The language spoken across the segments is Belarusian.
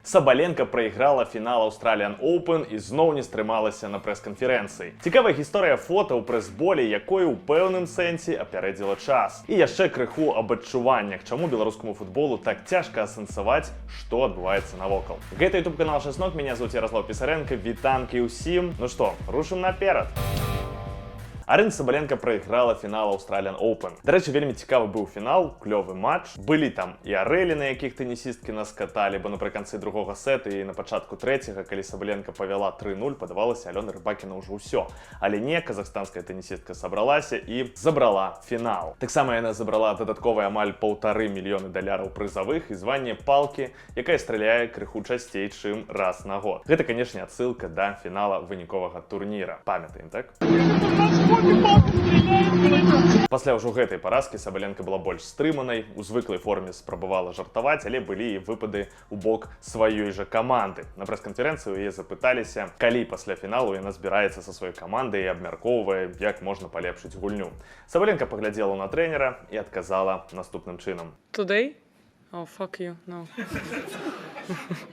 Сабаленка прайграла фінал Australian Open і зноў не стрымалася на прэс-канферэнцыі. Цікавая гісторыя фота ў прэс-боле, якое ў пэўным сэнсе апярэдзіла час. І яшчэ крыху аб адчуваннях, чаму беларускаму футболу так цяжка асэнсаваць, што адбываецца навокал. Гэта YouTube канал Шаснок, меня зовут Ярослав Пісаренко, вітанкі ўсім. Ну што, рушым наперад. Арына Сабаленка прайграла фінал Australian Open. Дарэчы, вельмі цікавы быў фінал, клёвы матч. Былі там і арэлі, на якіх тэнісісткі наскаталі, бо напрыканцы другога сета і на пачатку трэцяга, калі Сабаленка павяла 3-0, падавалася, Алёна Рыбакіна ўжо ўсё. Але не, казахстанская тэнісістка сабралася і забрала фінал. Таксама яна забрала дадатковыя амаль $1,5 мільёны прызавых і званне палкі, якая страляе крыху часцей, чым раз на год. Гэта, канешне, адсылка да фінала выніковага турніра. Памятаем, так? Пасля ўжо гэтай паразкі Сабаленка была больш стрыманай, у звыклай форме спрабавала жартаваць, але былі і выпады ў бок сваёй жа каманды. На прэс-канферэнцыі ў яе запыталіся, калі пасля фіналу яна збіраецца са сваёй камандай і абмяркоўвае, як можна палепшыць гульню. Сабаленка паглядзела на трэнера і адказала наступным чынам. Today? Oh, fuck you, no.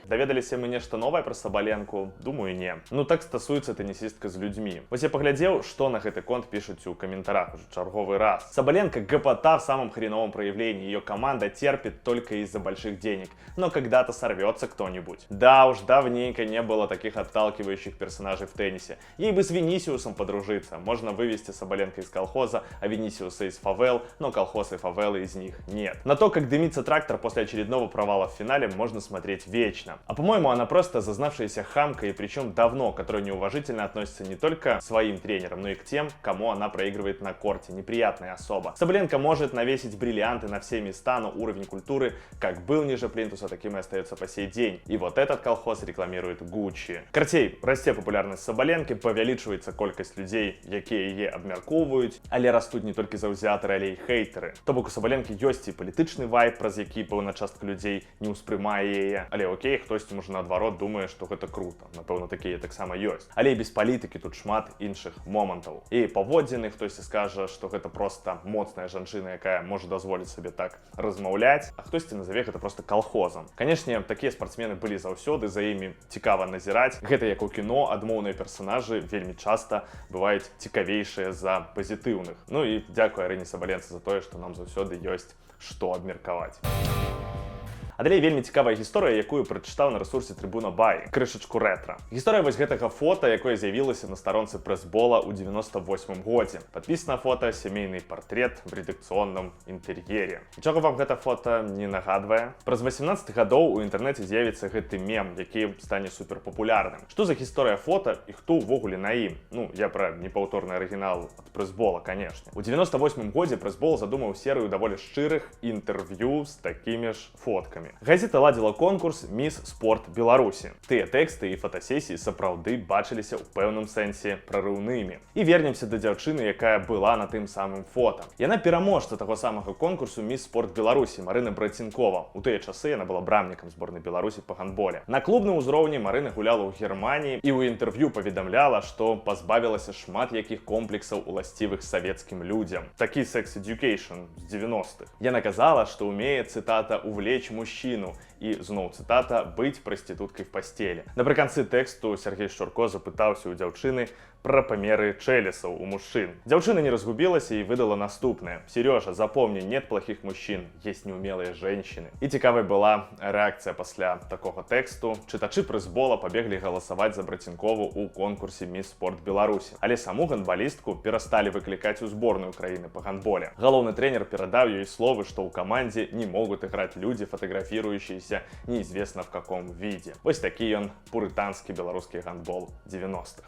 Даведаліся мы нешта новае пра Сабаленку? Думаю, не. Ну так стасуецца тэнісістка з людзьмі. Вось я паглядзеў, што на гэты конт пішуць у каментарах уже чарговы раз. Сабаленка гопота в самом хреновом проявлении. Ее команда терпит только из-за больших денег. Но когда-то сорвется кто-нибудь. Да уж, давненько не было таких отталкивающих персонажей в теннисе. Ей бы с Винисиусом подружиться. Можно вывести Сабаленко из колхоза, а Винисиуса из фавел, но колхоз и фавелы из них нет. На то, как дымится трактор после очередного провала в финале, можно смотреть вечно. А по-моему, она просто зазнавшаяся хамка, и причем давно, которая неуважительно относится не только к своим тренерам, но и к тем, кому она проигрывает на корте. Неприятная особа. Сабаленко может навесить бриллианты на все места, но уровень культуры как был ниже плинтуса, таким и остается по сей день. И вот этот колхоз рекламирует Гуччи. Карцей, расце популярность Сабаленки, павялічваецца колькасць людей, якія яе абмяркоўваюць, але растуць не толькі заўзятары, але і хейтары. То бок у Сабаленкі ёсць і палітычны вайб, праз які пэўна частка людзей не ўспрымае яе. Але окей, хтосьці можа наадварот думае, што гэта круто. Напэўна, такія таксама ёсць. Але і без палітыкі тут шмат іншых момантаў. І паводзіны, хтосьці скажа, што гэта проста моцная жанчына, якая можа дазволіць сабе так размаўляць, а хтосьці назаве гэта проста колхозам. Канешне, такія спартсмены былі заўсёды, за імі цікава назіраць. Гэта як у кіно, адмоўныя персанажы вельмі часта бываюць цікавейшыя за пазітыўных. Ну і дзякуй Арыне Сабаленцы за тое, што нам заўсёды ёсць што абмеркаваць. А далей вельмі цікавая гісторыя, якую прачытаў на рэсурсе Трибуна Бай, крышачку рэтра. Гісторыя вось гэтага фота, якое з'явілася на старонцы прэс-бола ў 98 годзе. Падпісана фота, сямейны партрэт в рэдакцыйным інтэр'ере. Нічога вам гэта фота не нагадвае? Праз 18 гадоў у інтэрнэце з'явіцца гэты мем, які стане суперпапулярным. Што за гісторыя фота і хто ўвогуле на ім? Ну, я пра непаўторны арыгінал ад прэс-бола, канешне. У 98 годзе прэс-бол задумаў серыю даволі шчырых інтэрв'ю з такімі ж фоткамі. Газета ладзіла конкурс «Міс Спорт Беларусі». Тыя тэксты і фотасесіі сапраўды бачыліся ў пэўным сэнсе прарыўнымі. І вернемся да дзяўчыны, якая была на тым самым фота. Яна пераможца таго самага конкурсу «Міс Спорт Беларусі» Марына Братцінкова. У тыя часы яна была брамнікам зборнай Беларусі па гандболе. На клубным узроўні Марына гуляла ў Германіі і ў інтэрв'ю паведамляла, што пазбавілася шмат якіх комплексаў уласцівых савецкім людзям. Такі секс-эдюкейшн з 90-х. Яна казала, што умее, цытата, увлечь мужчину і, зноў цытата, быць праституткай в постелі. Напрыканцы тэксту Сергей Шчурко запытаўся ў дзяўчыны пра памеры чэлесаў у мужчын. Дзяўчына не разгубілася і выдала наступнае. Сережа, запомни, нет плохих мужчин, есть неумелые женщины. І цікавай была рэакцыя пасля такога тэксту. Чытачы прэс-бола пабеглі галасаваць за Братцінкову ў конкурсе «Міс Спорт Беларусі». Але саму гандбалістку перасталі выклікаць у зборную краіны па гандболе. Галоўны трэнер перадаў ёй словы, што ў камандзе не могуць іграць людзі, фотографирующиеся неизвестно в каком виде. Вось такі ён пурытанскі беларускі гандбол 90-х.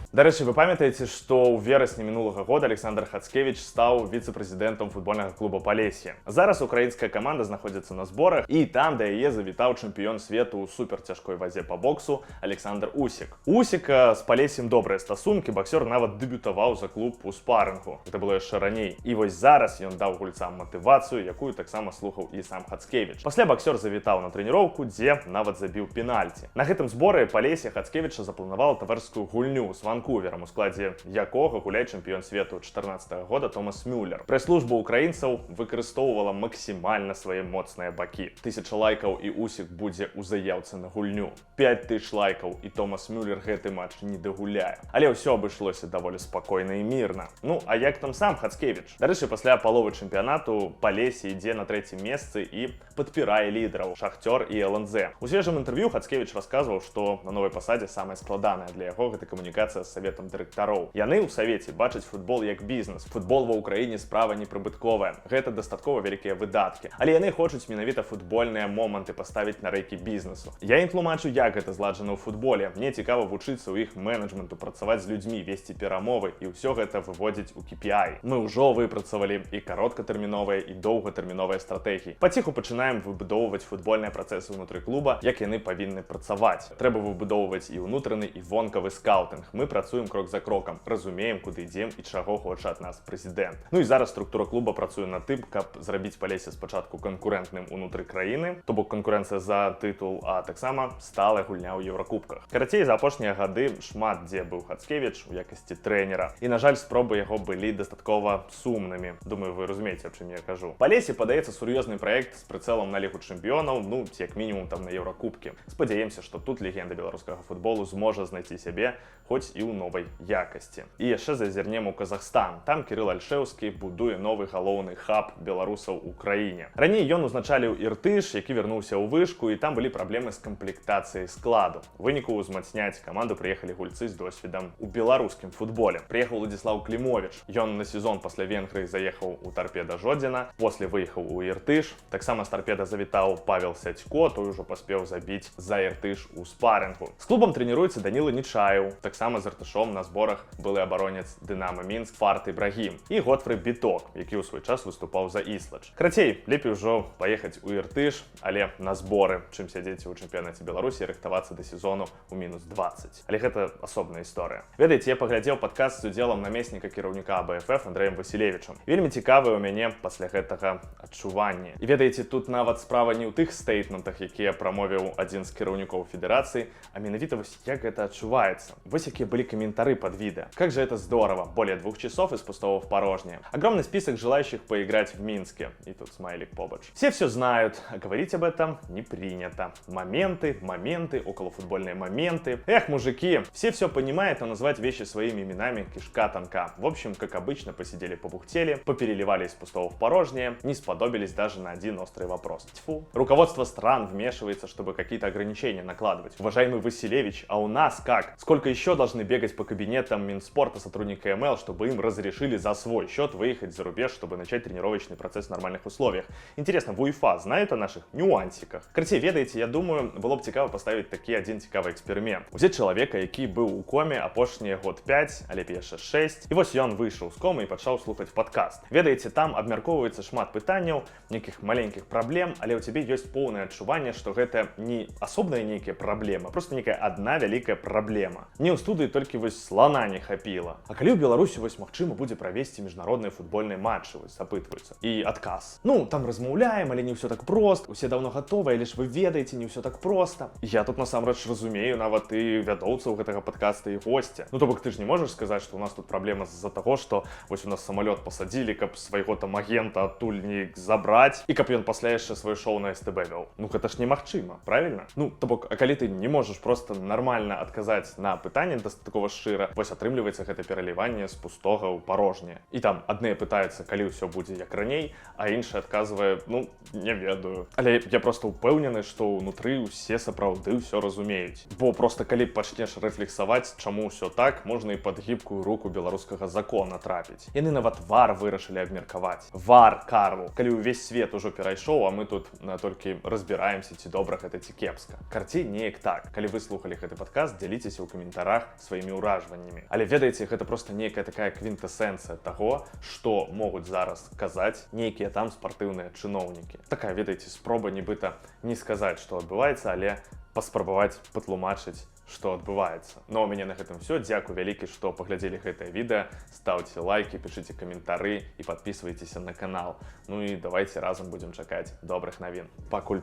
Дарэчы, вы памятаеце, што ў верасні мінулага года Александр Хацкевіч стаў віцэ-прэзідэнтам футбольнага клуба Палесье. Зараз украінская каманда знаходзіцца на зборах, і там да яе завітаў чэмпіён свету ў суперцяжкой вазе па боксу Александр Усік. У Усіка з Палесьем добрыя стасункі, баксёр нават дэбютаваў за клуб у спарынгу. Гэта было яшчэ раней. І вось зараз ён даў гульцам матывацыю, якую таксама слухаў і сам Хацкевіч. Пасля баксёр завітаў на трэніроўку, дзе нават забіў пенальці. На гэтым зборы Палесье Хацкевіча запланавала таварыскую гульню з Ванкувером, у складзе якога гуляе чэмпіён свету 14 года Томас Мюллер. Прэс-служба украінцаў выкарыстоўвала максімальна свае моцныя бакі. 1000 лайкаў і усік будзе ў заяўцы на гульню. 5000 лайкаў і Томас Мюллер гэты матч не дагуляе. Але ўсё абышлося даволі спакойна і мірна. Ну, а як там сам Хацкевіч? Дарэчы, пасля паловы чэмпіянату Палесі ідзе на 3-м месцы і падпірае лідараў Шахтёр і ЛНЗ. У свежым інтэрв'ю Хацкевіч расказваў, што на новай пасадзе самае складанае для яго гэта камунікацыя з саветам дырэктароў. Яны ў савеце бачаць футбол як бізнес. Футбол ва ўкраіне справа непрыбытковая. Гэта дастаткова вялікія выдаткі. Але яны хочуць менавіта футбольныя моманты паставіць на рэйкі бізнесу. Я ім тлумачу, як гэта зладжана ў футболе. Мне цікава вучыцца ў іх менеджменту, працаваць з людзьмі, весці перамовы і ўсё гэта выводзіць у KPI. Мы ўжо выпрацавалі і кароткатэрміновыя, і доўгатэрміновыя стратэгіі. Паціху пачынаем выбудоўваць футбольныя працэсы ўнутры клуба, як яны павінны працаваць. Трэба выбудоўваць і ўнутраны, і вонкавы скаутынг. Мы працуем крок за крокам, разумеем, куды ідзем і чаго хоча ад нас прэзідэнт. Ну і зараз структура клуба працуе над тым, каб зрабіць Палесе спачатку канкурэнтным унутры краіны, то бок канкурэнцыя за тытул, а таксама сталая гульня ў Еўракубках. Карацей, за апошнія гады шмат дзе быў Хацкевіч у якасці трэнера. І, на жаль, спробы яго былі дастаткова сумнымі. Думаю, вы разумееце, аб чым я кажу. Палесе падаецца сур'ёзны праект з прыцэлам на Лігу чэмпіёнаў, ну, як мінімум там на Еўракубкі. Спадзяемся, што тут легенда беларускага футболу зможа знайсці сябе, хоць і ў новай якасці. І яшчэ зазірнем у Казахстан. Там Кірыл Альшэўскі будуе новы галоўны хаб беларусаў у краіне. Раней ён узначаліў Іртыш, які вярнуўся ў вышку, і там былі праблемы з камплектацыяй складу. У выніку узмацняць каманду прыехалі гульцы з досведам у беларускім футболе. Прыехаў Владзіслаў Клімовіч. Ён на сезон пасля Венгрыі заехаў у Тарпеда Жодзіна, после выехаў у Іртыш. Таксама з Тарпеда завітаў Павел Сядько, той ужо паспеў забіць за Іртыш у спарынгу. З клубам трэніруецца Даніла Нечаеў. Таксама з Іртышом на зборах былы абаронец Дынама Мінск Фарт Ібрагім і Готфры Біток, які ў свой час выступаў за Іслач. Карацей, лепей ужо паехаць у Іртыш, але на зборы, чым сядзець у чэмпіянаце Беларусі і рыхтавацца да сезону ў -20. Але гэта асобная гісторыя. Ведаеце, я паглядзеў падкаст з удзелам намесніка кіраўніка АБФФ Андрэем Васілевічам. Вельмі цікавае ў мяне пасля гэтага адчуванне. І ведаеце, тут нават справа не ў тых стейтментах, якія прамовіў адзін з кіраўнікоў федэрацыі, а менавіта вось як гэта адчуваецца. Вось якія были комментарии под видео. Как же это здорово. Более 2 часов из пустого в порожнее. Огромный список желающих поиграть в Минске. И тут смайлик побач. Все знают, а говорить об этом не принято. Моменты, околофутбольные моменты. Эх, мужики, все понимают, но назвать вещи своими именами кишка тонка. В общем, как обычно, посидели побухтели, попереливали из пустого в порожнее, не сподобились даже на один острый вопрос. Тьфу. Руководство стран вмешивается, чтобы какие-то ограничения накладывать. Уважаемый Василевич, а у нас как? Сколько еще должны бегать по кабинетам Минспорта сотрудника МЛ, чтобы им разрешили за свой счет выехать за рубеж, чтобы начать тренировочный процесс в нормальных условиях? Интересно, в УЕФА знают о наших нюансиках? Карацей, ведаеце, я думаю, было б цікава поставить такі один цікавы эксперимент. Узяць чалавека, які быў у коме апошнія год 5, а лепей яшчэ 6, і вось ён выйшаў з комы і пачаў слухаць падкаст. Ведаеце, там абмяркоўваецца шмат пытанняў, нейкіх маленькіх праблем, але ў цябе ёсць поўнае адчуванне, што гэта не асобная нейкая праблема, просто нейкая одна вялікая праблема. Не ў студыі толькі вось слона не хапіла. А калі ў Беларусі вось магчыма будзе правесці міжнародныя футбольныя матчы, вось апытваюцца. І адказ. Ну, там размаўляем, але не ўсё так прост. Усе даўно гатовыя, але ж вы ведаеце, не ўсё так проста. Я тут насамрэч разумею нават і вядоўцаў гэтага падкаста і госця. Ну, то бок ты ж не можаш сказаць, што у нас тут праблема з-за таго, што вось у нас самалёт пасадзілі, каб свайго там агента адтуль не забраць, і каб ён пасля яшчэ сваё шоу на СТБ вёў. Ну, гэта ж немагчыма, правильно? Ну, то бок, а калі ты не можаш просто нармальна адказаць на пытанне дастаткова шчыра, вось атрымліваецца гэта пераліванне з пустога ў парожняе. І там адныя пытаюцца, калі ўсё будзе як раней, а іншы адказвае, ну, не ведаю. Але я просто ўпэўнены, што ўнутры ўсе сапраўды ўсё разумеюць. Бо просто калі пачнеш рэфлексаваць, чаму ўсё так, можна і пад гібкую руку беларускага закона трапіць. Яны нават вар вырашылі абмеркаваць. Вар, Карл. Калі ўвесь свет ужо перайшоў, а мы тут толькі разбіраемся, ці добра гэта, ці кепска. Карцей неяк так. Калі вы слухалі гэты падкаст, дзяліцеся ў каментарах сваімі ўражваннямі. Але ведаеце, гэта просто нейкая такая квінтэсэнцыя таго, што могуць зараз казаць нейкія там спартыўныя чыноўнікі. Такая, ведаеце, спроба нібыта не сказаць, што адбываецца, але паспрабаваць патлумачыць, што адбываецца. Ну, у мяне на гэтым все. Дзякуй вялікі, што паглядзелі гэтае відэа. Стаўце лайки, пішыце каментары і падпісвайцеся на канал. Ну і давайце разам будзем чакаць добрых навін. Пакуль.